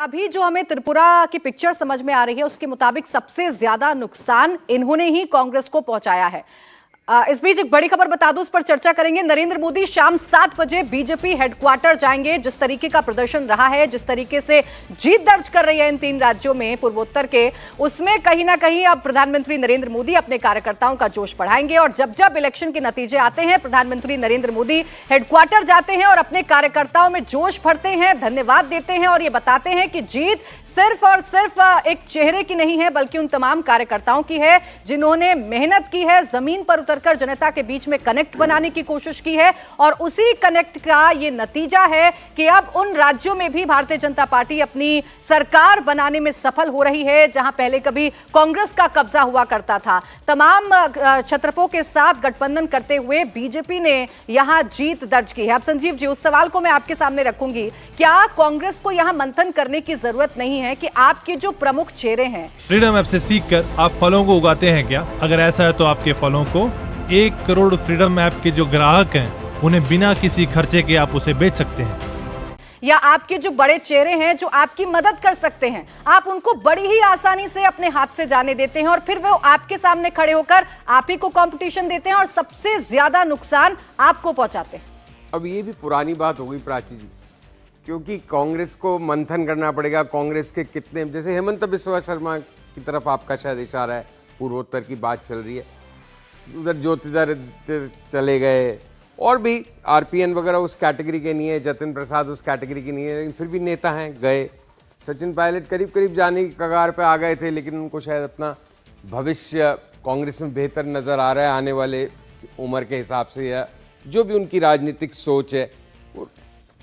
अभी जो हमें त्रिपुरा की पिक्चर समझ में आ रही है उसके मुताबिक सबसे ज्यादा नुकसान इन्होंने ही कांग्रेस को पहुंचाया है। इस बीच एक बड़ी खबर बता दूं, उस पर चर्चा करेंगे। नरेंद्र मोदी शाम 7 बजे बीजेपी हेडक्वार्टर जाएंगे। जिस तरीके का प्रदर्शन रहा है, जिस तरीके से जीत दर्ज कर रही है इन 3 राज्यों में पूर्वोत्तर के, उसमें कहीं ना कहीं अब प्रधानमंत्री नरेंद्र मोदी अपने कार्यकर्ताओं का जोश बढ़ाएंगे। और जब जब इलेक्शन के नतीजे आते हैं, प्रधानमंत्री नरेंद्र मोदी हेडक्वार्टर जाते हैं और अपने कार्यकर्ताओं में जोश भरते हैं, धन्यवाद देते हैं और ये बताते हैं कि जीत सिर्फ और सिर्फ एक चेहरे की नहीं है, बल्कि उन तमाम कार्यकर्ताओं की है जिन्होंने मेहनत की है, जमीन पर उतरकर जनता के बीच में कनेक्ट बनाने की कोशिश की है। और उसी कनेक्ट का ये नतीजा है कि अब उन राज्यों में भी भारतीय जनता पार्टी अपनी सरकार बनाने में सफल हो रही है, जहां पहले कभी कांग्रेस का कब्जा हुआ करता था। तमाम छत्रपों के साथ गठबंधन करते हुए बीजेपी ने यहां जीत दर्ज की है। अब संजीव जी, उस सवाल को मैं आपके सामने रखूंगी, क्या कांग्रेस को यहां मंथन करने की जरूरत नहीं है कि आपके जो प्रमुख चेहरे हैं, फ्रीडम ऐप से सीखकर आप फलों को उगाते हैं क्या? अगर ऐसा है तो आपके फलों को 1 करोड़ फ्रीडम ऐप के जो ग्राहक हैं उन्हें बिना किसी खर्चे के आप उसे बेच सकते हैं। या आपके जो बड़े चेहरे हैं जो आपकी मदद कर सकते हैं, आप उनको बड़ी ही आसानी से अपने हाथ से जाने देते हैं और फिर वो आपके सामने खड़े होकर आप ही को कंपटीशन देते हैं और सबसे ज्यादा नुकसान आपको पहुंचाते हैं। अब ये भी पुरानी बात हो गई प्राची जी, क्योंकि कांग्रेस को मंथन करना पड़ेगा। कांग्रेस के कितने, जैसे हेमंत बिस्वा शर्मा की तरफ आपका शायद इशारा है, पूर्वोत्तर की बात चल रही है, उधर ज्योतिरादित्य चले गए, और भी आरपीएन वगैरह उस कैटेगरी के नहीं है, जतिन प्रसाद उस कैटेगरी की नहीं है, लेकिन फिर भी नेता हैं, गए। सचिन पायलट करीब करीब जाने की कगार पे आ गए थे, लेकिन उनको शायद अपना भविष्य कांग्रेस में बेहतर नज़र आ रहा है आने वाले उम्र के हिसाब से, या जो भी उनकी राजनीतिक सोच है।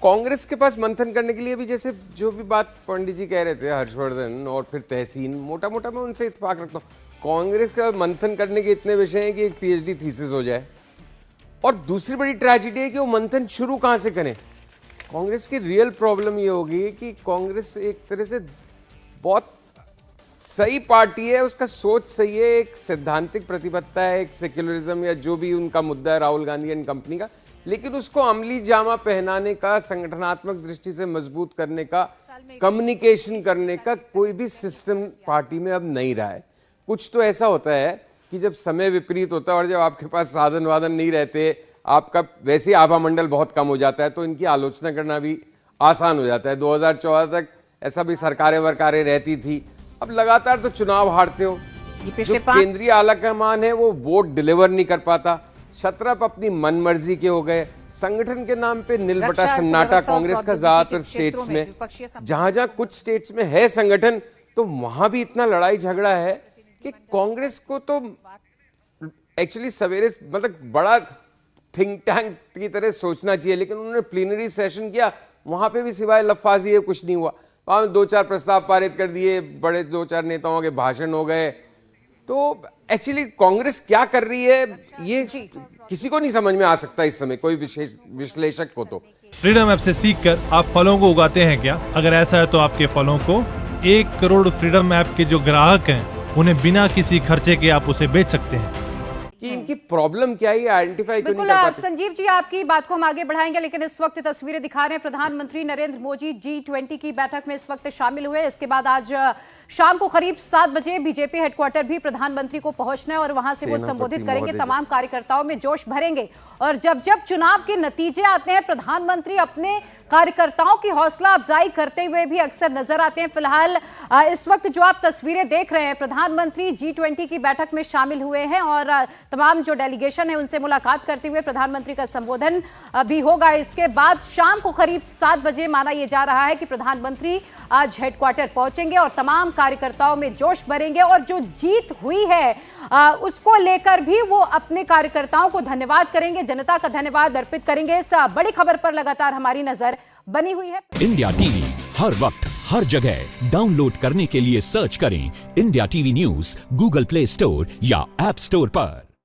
कांग्रेस के पास मंथन करने के लिए भी, जैसे जो भी बात पंडित जी कह रहे थे, हर्षवर्धन और फिर तहसीन, मोटा मोटा मैं उनसे इत्तेफाक रखता हूँ। कांग्रेस का मंथन करने के इतने विषय हैं कि एक पीएचडी थीसिस हो जाए। और दूसरी बड़ी ट्रेजेडी है कि वो मंथन शुरू कहाँ से करें। कांग्रेस की रियल प्रॉब्लम ये होगी कि कांग्रेस एक तरह से बहुत सही पार्टी है, उसका सोच सही है, एक सैद्धांतिक प्रतिबद्धता है, एक सेक्युलरिज्म या जो भी उनका मुद्दा है राहुल गांधी एंड कंपनी का, लेकिन उसको अमली जामा पहनाने का, संगठनात्मक दृष्टि से मजबूत करने का, कम्युनिकेशन करने का कोई भी सिस्टम पार्टी में अब नहीं रहा है। कुछ तो ऐसा होता है कि जब समय विपरीत होता है और जब आपके पास साधन वाधन नहीं रहते, आपका वैसे आभा मंडल बहुत कम हो जाता है, तो इनकी आलोचना करना भी आसान हो जाता है। 2014 तक ऐसा भी सरकारें वरकारें रहती थी, अब लगातार तो चुनाव हारते हो। जो केंद्रीय आला कमान है वो वोट डिलीवर नहीं कर पाता, छत्रप अपनी मनमर्जी के हो गए, संगठन के नाम पे नील बटा सन्नाटा कांग्रेस का ज्यादातर स्टेट्स में, जहां जहां कुछ स्टेट्स में है संगठन, तो वहां भी इतना लड़ाई झगड़ा है कि कांग्रेस को तो एक्चुअली सवेरे मतलब बड़ा थिंक टैंक की तरह सोचना चाहिए, लेकिन उन्होंने प्लीनरी सेशन किया, वहां पे भी सिवाय लफाजी है कुछ नहीं हुआ। वहां 2-4 प्रस्ताव पारित कर दिए, बड़े 2-4 नेताओं के भाषण हो गए। तो एक्चुअली कांग्रेस क्या कर रही है ये किसी को नहीं समझ में आ सकता इस समय, कोई विशेष विश्लेषक को। तो फ्रीडम ऐप से सीखकर आप फलों को उगाते हैं क्या? अगर ऐसा है तो आपके फलों को 1 करोड़ फ्रीडम ऐप के जो ग्राहक हैं उन्हें बिना किसी खर्चे के आप उसे बेच सकते हैं। कि इनकी प्रॉब्लम क्या है, आइडेंटिफाई क्यों नहीं कर पाते। संजीव जी, आपकी बात को हम आगे बढ़ाएंगे, लेकिन इस वक्त तस्वीरें दिखा रहे हैं प्रधानमंत्री नरेंद्र मोदी G20 की बैठक में इस वक्त शामिल हुए। इसके बाद आज शाम को करीब 7 बजे बीजेपी हेडक्वार्टर भी प्रधानमंत्री को पहुंचना है और वहां से वो संबोधित करेंगे, तमाम कार्यकर्ताओं में जोश भरेंगे। और जब जब चुनाव के नतीजे आते हैं, प्रधानमंत्री अपने कार्यकर्ताओं की हौसला अफजाई करते हुए भी अक्सर नजर आते हैं। फिलहाल इस वक्त जो आप तस्वीरें देख रहे हैं, प्रधानमंत्री G20 की बैठक में शामिल हुए हैं और तमाम जो डेलीगेशन है उनसे मुलाकात करते हुए प्रधानमंत्री का संबोधन भी होगा। इसके बाद शाम को करीब 7 बजे माना यह जा रहा है कि प्रधानमंत्री आज हेडक्वार्टर पहुंचेंगे और तमाम कार्यकर्ताओं में जोश भरेंगे और जो जीत हुई है उसको लेकर भी वो अपने कार्यकर्ताओं को धन्यवाद करेंगे, जनता का धन्यवाद अर्पित करेंगे। इस बड़ी खबर पर लगातार हमारी नजर बनी हुई है। इंडिया टीवी हर वक्त हर जगह डाउनलोड करने के लिए सर्च करें India TV news Google play store या ऐप स्टोर पर।